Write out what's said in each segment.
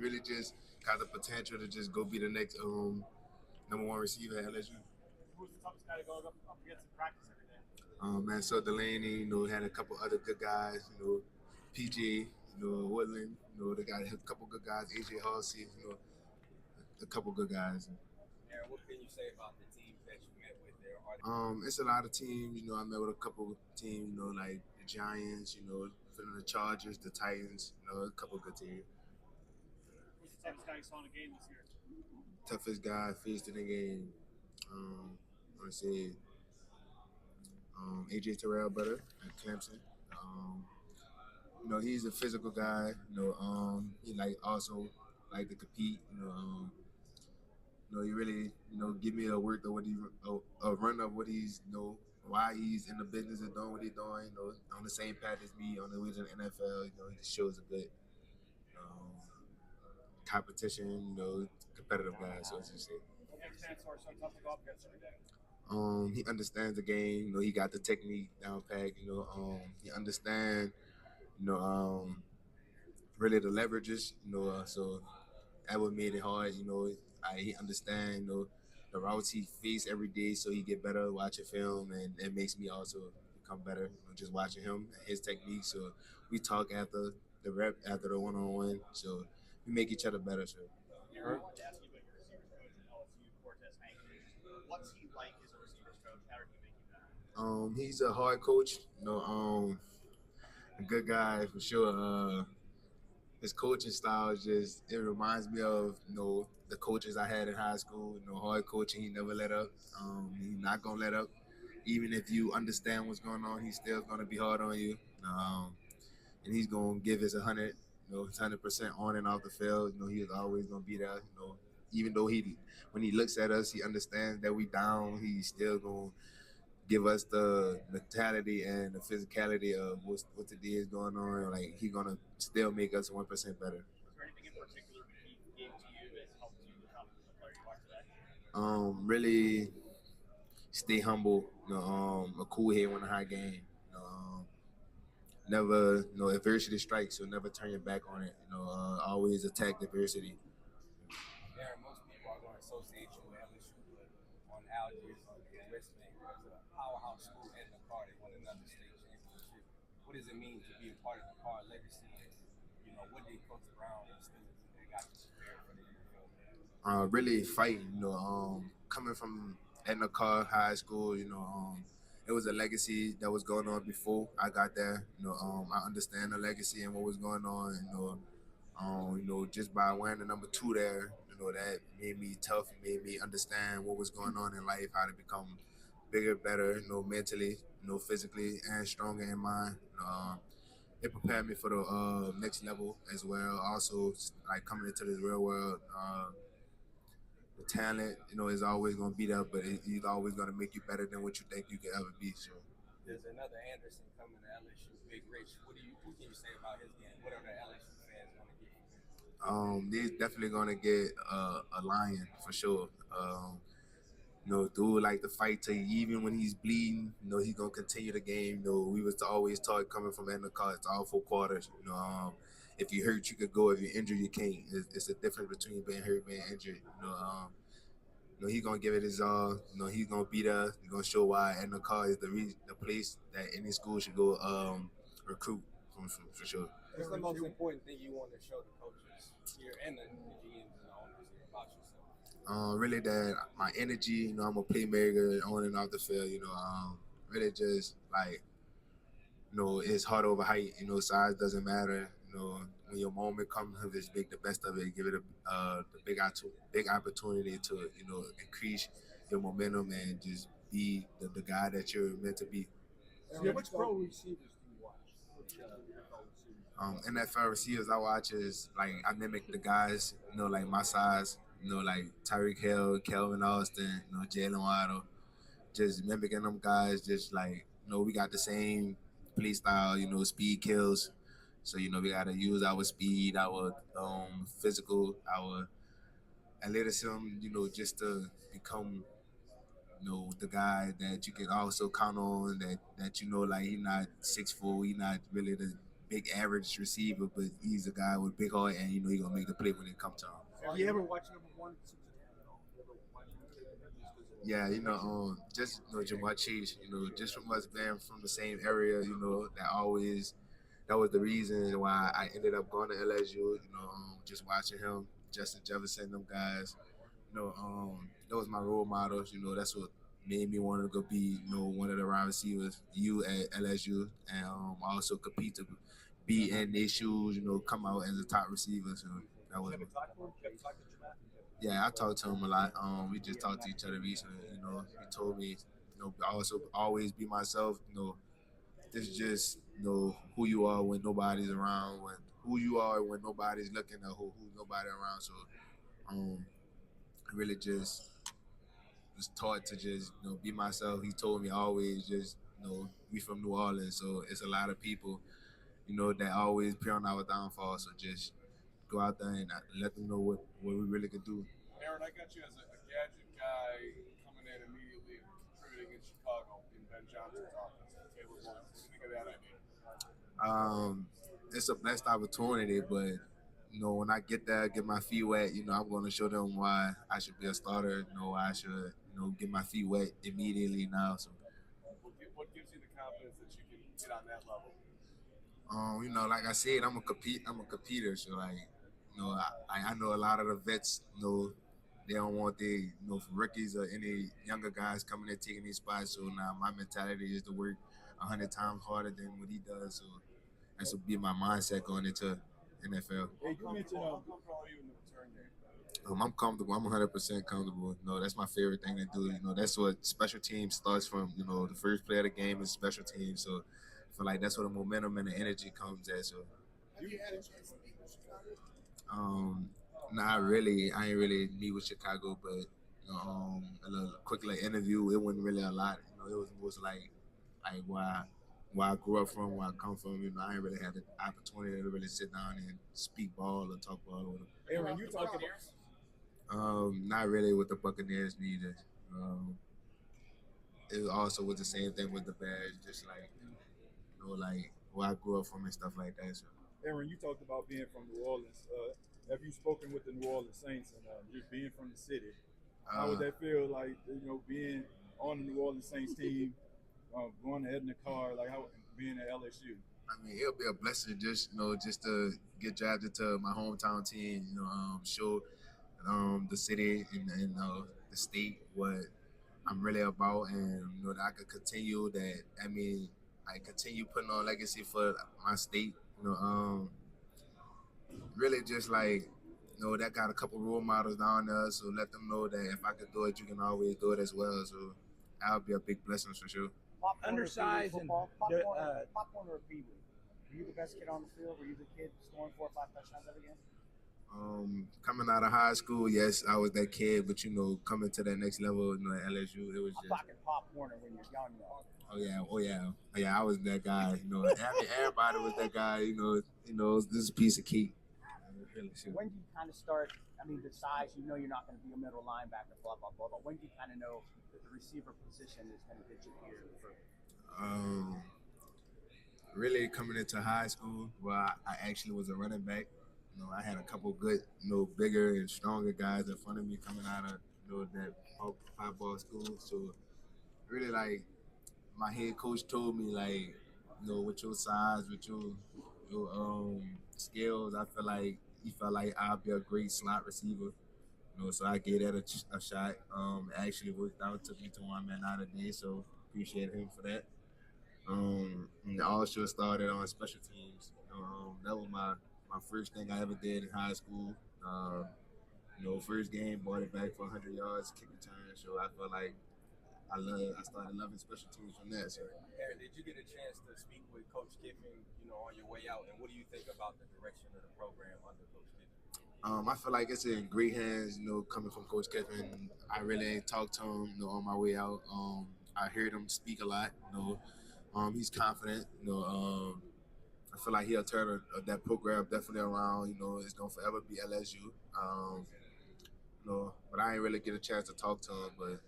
really just got the potential to just go be the next number one receiver at LSU. Who's the toughest guy to go up against in practice every day? Man, so Delaney, had a couple other good guys, PG, Woodland, they got a couple good guys, AJ Halsey, a couple good guys. Aaron, what can you say about the teams that you met with there? It's a lot of teams. I met with a couple teams. Like the Giants. For the Chargers, the Titans. A couple good teams. Who's the toughest guy you saw in a game this year? Toughest guy faced in the game. I want to say AJ Terrell Butter at Clemson. Um, he's a physical guy. He also like to compete. He really, give me a work of what a run of what he's, why he's in the business of doing what he's doing. On the same path as me, on the way to the NFL. He just shows a good competition. Competitive guy. So as you say. What makes Mansour so tough to go up against every day? He understands the game. He got the technique down pat. He understands. Really the leverages. So that what made it hard. He understand. The routes he face every day, so he get better watching film, and it makes me also become better. Just watching him, his technique. So we talk after the rep, after the one-on-one. So we make each other better. So. Aaron, I wanted to ask you about your receivers coach at LSU, Cortez Hankins. What's he like as a receivers coach? How did he make you better? He's a hard coach. A good guy for sure. His coaching style is just, it reminds me of the coaches I had in high school. Hard coaching. He never let up. He's not gonna let up. Even if you understand what's going on, he's still gonna be hard on you. And he's gonna give his 100. His 100% on and off the field. He's always gonna be there. Even though when he looks at us, he understands that we down. He's still gonna give us the mentality and the physicality of what today is going on. Like he gonna still make us 1% better. Is there anything in particular that he gave to you that helped you become the player you are today? Really stay humble. A cool head win a high game. Never, adversity strikes, so never turn your back on it. Always attack adversity. Aaron, most people are going to associate you with LSU, but on Algiers and resume as a powerhouse school and the car, they won another state championship. What does it mean to be a part of the car legacy? And, what did Coach Brown instill in you that got you prepared for the NFL? Really fighting. Coming from Edna Carr High School, it was a legacy that was going on before I got there. I understand the legacy and what was going on. Just by wearing the number 2 there, that made me tough, made me understand what was going on in life, how to become bigger, better, mentally, physically, and stronger in mind. It prepared me for the next level as well. Also, like coming into this real world, the talent, is always going to be there, but he's always going to make you better than what you think you could ever be. So. There's another Anderson coming to LSU, Big Rich. What can you say about his game? What are the LSU fans going to get? They're definitely going to get a lion for sure. Dude like to fight till even when he's bleeding, he's gonna continue the game. We was always taught coming from end of car, it's all 4 quarters. If you hurt, you could go. If you're injured, you can't. It's a difference between being hurt and being injured. He's gonna give it his all. He's gonna be there. He's gonna show why end of car is the place that any school should go recruit from for sure. What's the most important thing you want to show the coaches here and the GMs and the owners here about yourself? Really that my energy, I'm a playmaker on and off the field, really just like, it's heart over height, size doesn't matter, when your moment comes, just make the best of it, give it the big opportunity to, increase your momentum and just be the guy that you're meant to be. Which pro receivers do you watch? NFL receivers I watch is like I mimic the guys, like my size, like Tyreek Hill, Kelvin Austin, Jalen Waddle, just mimicking them guys. Just like we got the same play style, speed kills. So we gotta use our speed, our physical, our athleticism, just to become the guy that you can also count on. That like he's not 6'4", he's not really the big average receiver, but he's a guy with big heart, and he's gonna make the play when it comes to him. Have you ever watched number one since you have at all? You ever watched him play the Memphis? Yeah, just Jamar Chase, just from us being from the same area, that was the reason why I ended up going to LSU. Just watching him, Justin Jefferson, them guys. That was my role models. That's what made me want to go be, one of the wide receivers. You at LSU, and also compete to be in their shoes. Come out as a top receiver. So that was. You ever talked to him? You ever talked to Jamar? Yeah, I talked to him a lot. We just talked to each other recently. He told me, also always be myself. This is just who you are when nobody's around, when who you are when nobody's looking, or who nobody around. So um, I really just was taught to just be myself. He told me always just we from New Orleans, so it's a lot of people that always pray on our downfall. So just go out there and let them know what we really could do. Aaron, I got you as a gadget guy coming in immediately recruiting in Chicago in Ben Johnson's office. Taylor Lawrence. What do you think of that idea? It's a blessed opportunity, but when I get there, get my feet wet, I'm going to show them why I should be a starter. Why I should, get my feet wet immediately now. So, What gives you the confidence that you can get on that level? Like I said, I'm a competitor. So, like, I know a lot of the vets, they don't want rookies or any younger guys coming in taking these spots. So now my mentality is to work 100 times harder than what he does. So that's will be my mindset going into NFL. Hey, you mentioned How comfortable are you in the return game? I'm comfortable. I'm 100% comfortable. That's my favorite thing to do. That's what special teams starts from. The first play of the game is special teams. So I feel like that's where the momentum and the energy comes at. So Have you had a chance to meet with Chicago? not really. I ain't really meet with Chicago, but a little quick like interview. It wasn't really a lot. It was most like where I grew up from, where I come from. I ain't really had the opportunity to really sit down and speak ball or talk ball with them. Aaron, you talk about Not really with the Buccaneers neither. Um, it also was the same thing with the Bears, just like like where I grew up from and stuff like that. So Aaron, you talked about being from New Orleans. Have you spoken with the New Orleans Saints and just being from the city? How would that feel like being on the New Orleans Saints team, going ahead in the car, like how being at LSU? I mean, it'll be a blessing just just to get drafted to my hometown team. Show the city and the state what I'm really about, and that I could continue that. I mean, I continue putting on legacy for my state. Really just like that got a couple role models down there, so let them know that if I could do it, you can always do it as well. So that'll be a big blessing for sure. Undersized and Popcorn or Pee Wee? Were you the best kid on the field? Were you the kid scoring 4 or 5 touchdowns every game? Coming out of high school, yes, I was that kid, but coming to that next level, at LSU, it was I'm just. talking Pop Warner when you're young, though. Oh yeah, I was that guy. Everybody was that guy. This is a piece of cake. When do you kind of start? I mean, the size, you're not going to be a middle linebacker, blah, blah, blah. But when do you kind of know that the receiver position is going to get you here? Really coming into high school, well, I actually was a running back. I had a couple good, bigger and stronger guys in front of me coming out of that high ball school. So really, like my head coach told me, like with your size, with your skills, I feel like he felt like I'll be a great slot receiver. So I gave that a shot. Actually worked out, took me to one man out today, so appreciate him for that. And I also started on special teams. That was my first thing I ever did in high school. First game, brought it back for 100 yards, kick return. So I felt like I started loving special teams from that. So. Aaron, did you get a chance to speak with Coach Kiffin, on your way out? And what do you think about the direction of the program under Coach Kiffin? I feel like it's in great hands, coming from Coach Kiffin. I really ain't talked to him, on my way out. I heard him speak a lot, he's confident, I feel like he'll turn that program definitely around, it's going to forever be LSU. But I ain't really get a chance to talk to him, but,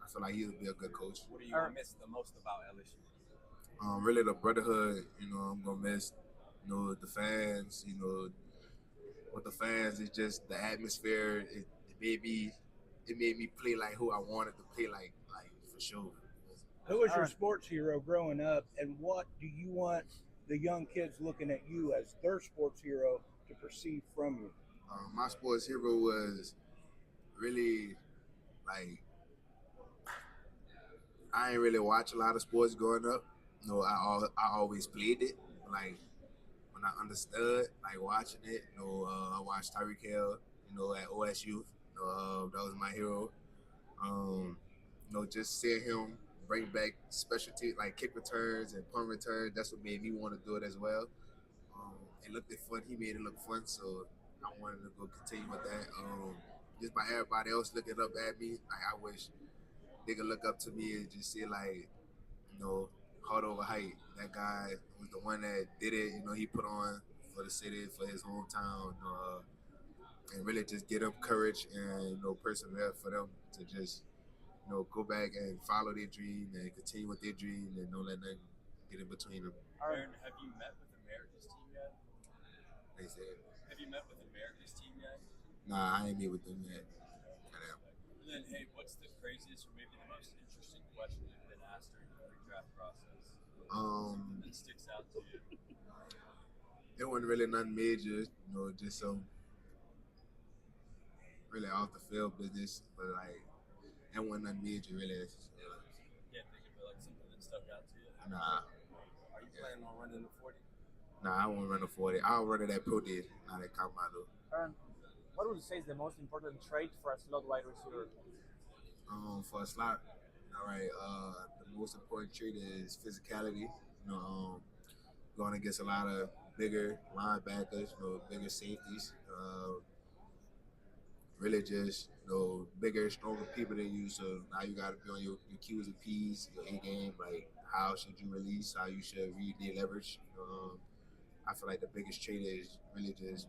I feel like he'll be a good coach. What do you miss the most about LSU? Really the brotherhood, I'm going to miss, The fans, with the fans, it's just the atmosphere. It made me play like who I wanted to play like for sure. Who was your sports hero growing up, and what do you want the young kids looking at you as their sports hero to perceive from you? My sports hero was really like I ain't really watch a lot of sports growing up. I always played it. Like when I understood, like watching it, I watched Tyreek Hill, at OSU. That was my hero. Um, just seeing him bring back specialty like kick returns and punt returns. That's what made me want to do it as well. It looked fun. He made it look fun, so I wanted to go continue with that. Just by everybody else looking up at me, like I wish they could look up to me and just see like, you know, heart over height. That guy was the one that did it. He put on for the city, for his hometown, and really just get up courage and persevere for them to just go back and follow their dream and continue with their dream and don't let nothing get in between them. Aaron, have you met with America's team yet? They said, Have you met with America's team yet? nah, I ain't meet with them yet. And then, hey, what's the craziest or maybe the most interesting question you've been asked during the pre-draft process? That sticks out to you. It wasn't really nothing major, just some really off the field business, but like it wasn't nothing major really. Can't think of like something that stuck out to you. Nah, Are you planning on running the 40? I won't run a 40. I'll run it at Pro Day, not at Camado. Aaron, what would you say is the most important trait for a slot wide receiver? For a slot, all right. The most important trait is physicality. Going against a lot of bigger linebackers, bigger safeties. Really just bigger, stronger people than you. So now you got to be on your Q's and P's, your A game. Like how should you release? How you should read the leverage. I feel like the biggest trait is really just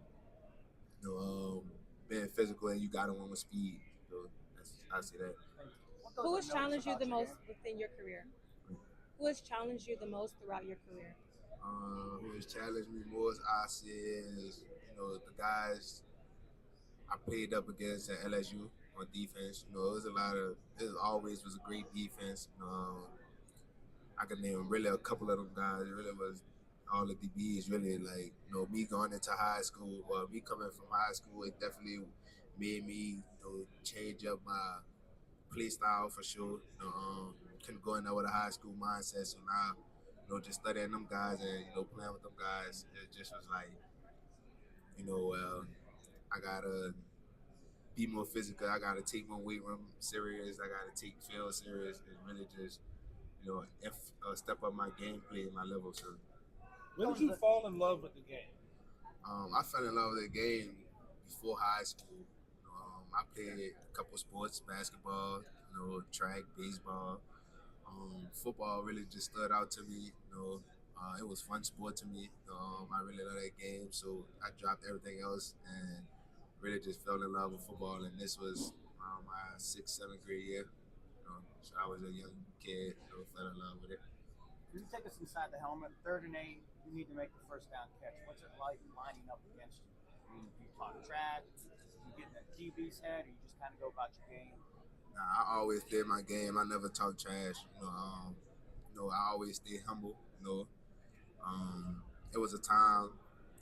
being physical and you got to win with speed. So I see that. Who has challenged you the most within your career? Who has challenged you the most throughout your career? Who has challenged me most, I see is the guys I played up against at LSU on defense. It was a lot of. It always was a great defense. I could name really a couple of them guys. It really was all the DBs. Really like me going into high school. Well, me coming from high school, it definitely made me change up my play style for sure. Couldn't go in there with a high school mindset. So now, just studying them guys and playing with them guys, it just was like, I gotta be more physical. I gotta take my weight room serious. I gotta take field serious and really just, step up my gameplay and my level. So, When did you fall in love with the game? I fell in love with the game before high school. I played a couple sports, basketball, track, baseball. Football really just stood out to me. It was fun sport to me. I really love that game, so I dropped everything else and really just fell in love with football. And this was my sixth, seventh grade year. So I was a young kid, fell in love with it. Can you take us inside the helmet? 3rd and 8, you need to make the first down catch. What's it like lining up against you? I mean, do you talk track? Do you get in the QB's head, or you just kind of go about your game? Nah, I always did my game. I never talk trash. I always stay humble. It was a time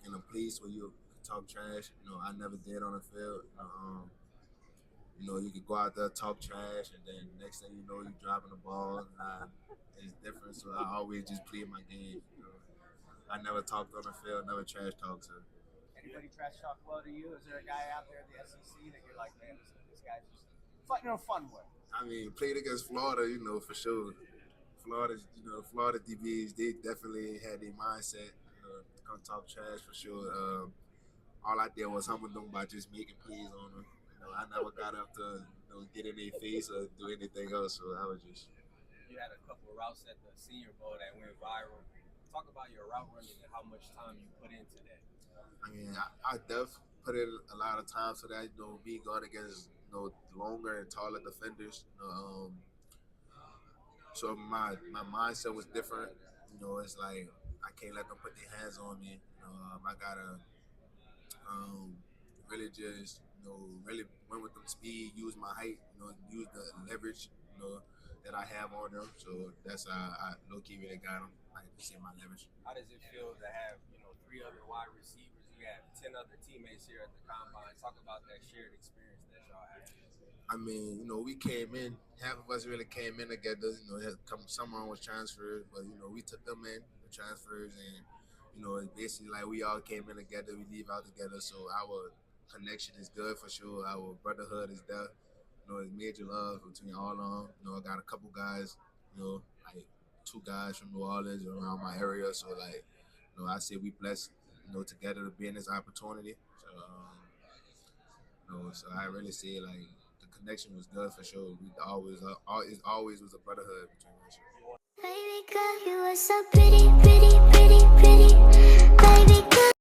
in a place where you could talk trash. I never did on the field. You could go out there talk trash, and then next thing you know, you're dropping the ball. It's different. So I always just played my game. I never talked on the field, never trash talked. So. Anybody trash talk well to you? Is there a guy out there in the SEC that you're like, man, this guy's just fighting in a fun way? I mean, played against Florida, for sure. Florida DBs, they definitely had their mindset to come talk trash for sure. All I did was humble them by just making plays on them. I never got up to get in their face or do anything else. So I was just. You had a couple of routes at the Senior Bowl that went viral. Talk about your route running and how much time you put into that. I mean, I def put in a lot of time for that. Me going against longer and taller defenders. So my mindset was different. It's like I can't let them put their hands on me. I gotta um, really just really win with them speed, use my height, use the leverage, that I have on them. So that's how I low key really got them. I can see my leverage. How does it feel to have, three other wide receivers? You have 10 other teammates here at the combine. Talk about that shared experience that y'all have. I mean, we came in. Half of us really came in together. Someone was transferred, but we took them in the transfers, and it's basically like we all came in together. We leave out together, so our connection is good for sure. Our brotherhood is there. It's major love between all of them. I got a couple guys. Like two guys from New Orleans around my area. So like, I say we blessed. Together to be in this opportunity. So so I really say like the connection was good for sure. We always, it always was a brotherhood between us. Baby girl, you are so pretty.